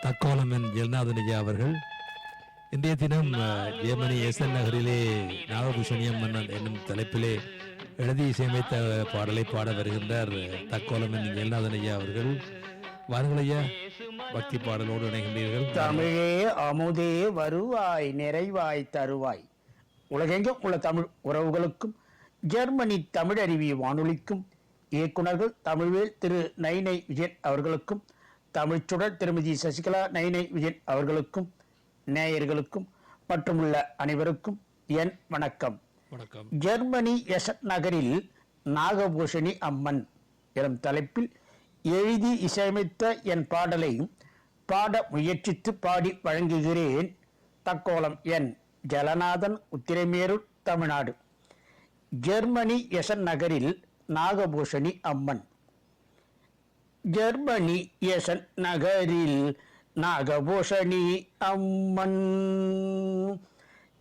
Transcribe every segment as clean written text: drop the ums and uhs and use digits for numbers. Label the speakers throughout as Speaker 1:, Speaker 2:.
Speaker 1: தக்கோலமன் ஜெகநாதன் ஐயா அவர்கள் இன்றைய தினம் ஜெர்மனி எசன் நகரிலே நாகபூஷணியம் மன்னன் என்னும் தலைப்பிலே எழுதி இசையமைத்த பாடலை பாட வருகின்றார் தக்கோலமன் ஜெகநாதன் ஐயா அவர்கள். வாருங்கள் ஐயா, பக்தி பாடலோடு இணைகின்றீர்கள்.
Speaker 2: தமிழே அமுதே வருவாய் நிறைவாய் தருவாய். உலகெங்கும் உள்ள தமிழ் உறவுகளுக்கும் ஜெர்மனி தமிழருவி வானொலிக்கும் இயக்குநர்கள் தமிழ்வேல் திரு நைனை விஜயன் அவர்களுக்கும் தமிழ்ச்சுடர் திருமதி சசிகலா நைனை விஜயன் அவர்களுக்கும் நேயர்களுக்கும் மற்றும் உள்ள அனைவருக்கும் என் வணக்கம்.
Speaker 1: வணக்கம்.
Speaker 2: ஜெர்மனி எசன் நகரில் நாகபூஷணி அம்மன் எனும் தலைப்பில் எழுதி இசையமைத்த என் பாடலை பாட முயற்சித்து பாடி வழங்குகிறேன். தக்கோலம் என் ஜலநாதன், உத்திரமேரூர், தமிழ்நாடு. ஜெர்மனி எசன் நகரில் நாகபூஷணி அம்மன். ஜெர்மனி எசன் நகரில் நாகபூஷணி அம்மன்.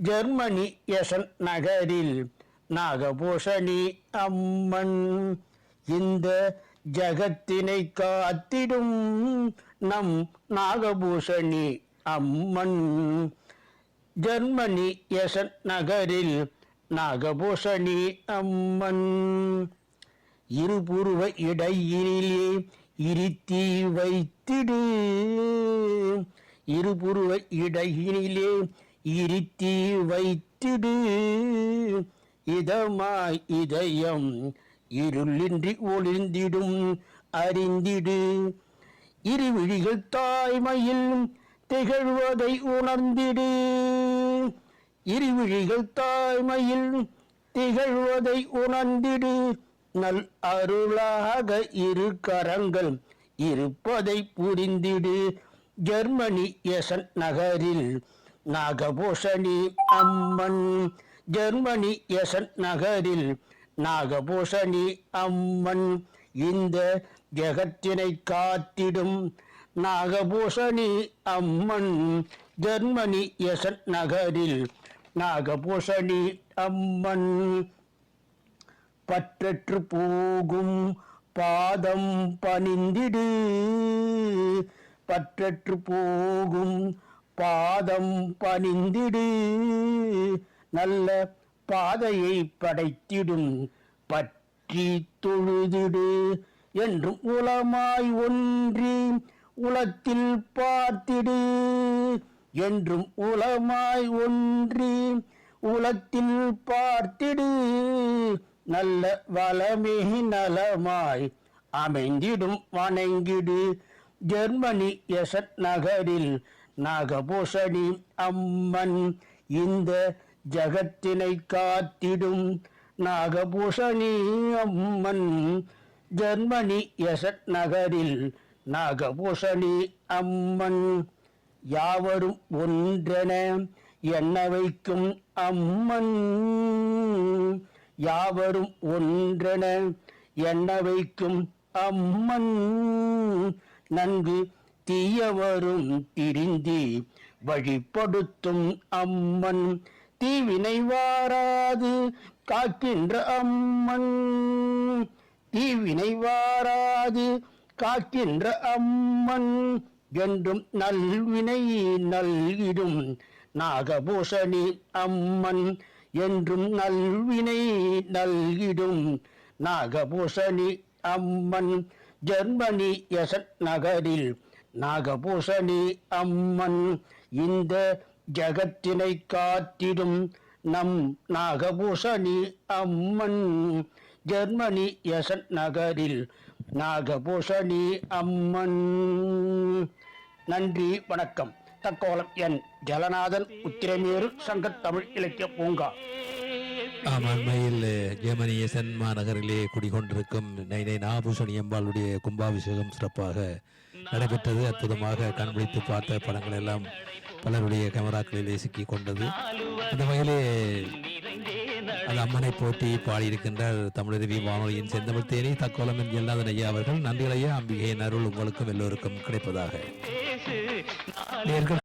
Speaker 2: ஜெர்மனி எசன் நகரில் நாகபூஷணி அம்மன். இந்த ஜகத்தினை காத்திடும் நம் நாகபூஷணி அம்மன். ஜெர்மனி எசன் நகரில் நாகபூஷணி அம்மன். இருபுருவ இடையிலே இருத்தி வைத்திடு. இருபுருவ இடையிலே இருத்தி வைத்திடு. இதமாய் இதயம் இருளின்றி ஒளிர்ந்திடும் அறிந்திடு. இருவிழிகள் தாய்மையில் திகழ்வதை உணர்ந்திடு. இருவிழிகள் தாய்மையில் திகழ்வதை உணர்ந்திடு. நல் அருளாக இரு கரங்கள் இருப்பதை புரிந்திடு. ஜெர்மனி எசன் நகரில் நாகபூஷணி அம்மன். ஜெர்மனி எசன் நகரில் நாகபூஷணி அம்மன். இந்த ஜெகத்தினை காத்திடும் நாகபூஷணி அம்மன். ஜெர்மனி எசன் நகரில் நாகபூஷணி அம்மன். பற்றற்று போகும் பாதம் பணிந்திடு. பற்றற்று போகும் பாதம் பணிந்திடு. நல்ல பாதையை படைத்திடும் பற்றி தொழுதிடு. என்றும் உளமாய் ஒன்றி உளத்தில் பார்த்திடு. என்றும் உளமாய் ஒன்றி உளத்தில் பார்த்திடு. நல்ல வளமே நலமாய் அமைந்திடும் வணங்கிடு. ஜெர்மனி எசன் நகரில் நாகபூஷணி அம்மன். இந்த ஜகத்தினை காத்திடும் நாகபூஷணி அம்மன். ஜெர்மனி எசன் நகரில் நாகபூஷணி அம்மன். யாவரும் ஒன்றென எண்ண வைக்கும் அம்மன். யாவரும் ஒன்றென எண்ண வைக்கும் அம்மன். நன்கு தீயவரும் திரிந்தி வழிபடுத்தும் அம்மன். தீவினை வாராது காக்கின்ற அம்மன். தீவினை வாராது காக்கின்ற அம்மன். என்றும் நல்வினை நல்கிடும் நாகபூஷணி அம்மன். என்றும் நல்வினை நல்கிடும் நாகபூஷணி அம்மன். ஜெர்மனி எசன் நகரில் நாகபூஷணி அம்மன். இந்த ஜகத்தினை காத்திடும் நம் நாகபூஷணி அம்மன். ஜெர்மனி எசன் நகரில் நாகபூஷணி அம்மன். நன்றி, வணக்கம். தக்கோலம் என் ஜலநாதன், உத்திரமேரூர், சங்கத் தமிழ் இலக்கிய பூங்கா.
Speaker 1: அண்மையில் ஜெர்மனி எசன் மாநகரிலே குடிகொண்டிருக்கும் நைனை நாகபூஷணி அம்பாளுடைய கும்பாபிஷேகம் சிறப்பாக நடைபெற்றது. அற்புதமாக கண்பிடித்து பார்த்த படங்கள் எல்லாம் பலருடைய கேமராக்களிலே சிக்கிக் கொண்டது. அந்த வகையிலே அந்த அம்மனை போட்டி பாடியிருக்கின்றார் தமிழருவி வானொலியின் செந்தமிழ் தேனி தக்கோலமன் ஜெகநாதன் ஐயா அவர்கள். நன்றிகள் ஐயா. அம்பிகையின் அருள் உங்களுக்கும் எல்லோருக்கும் கிடைப்பதாக. நேயர்கள்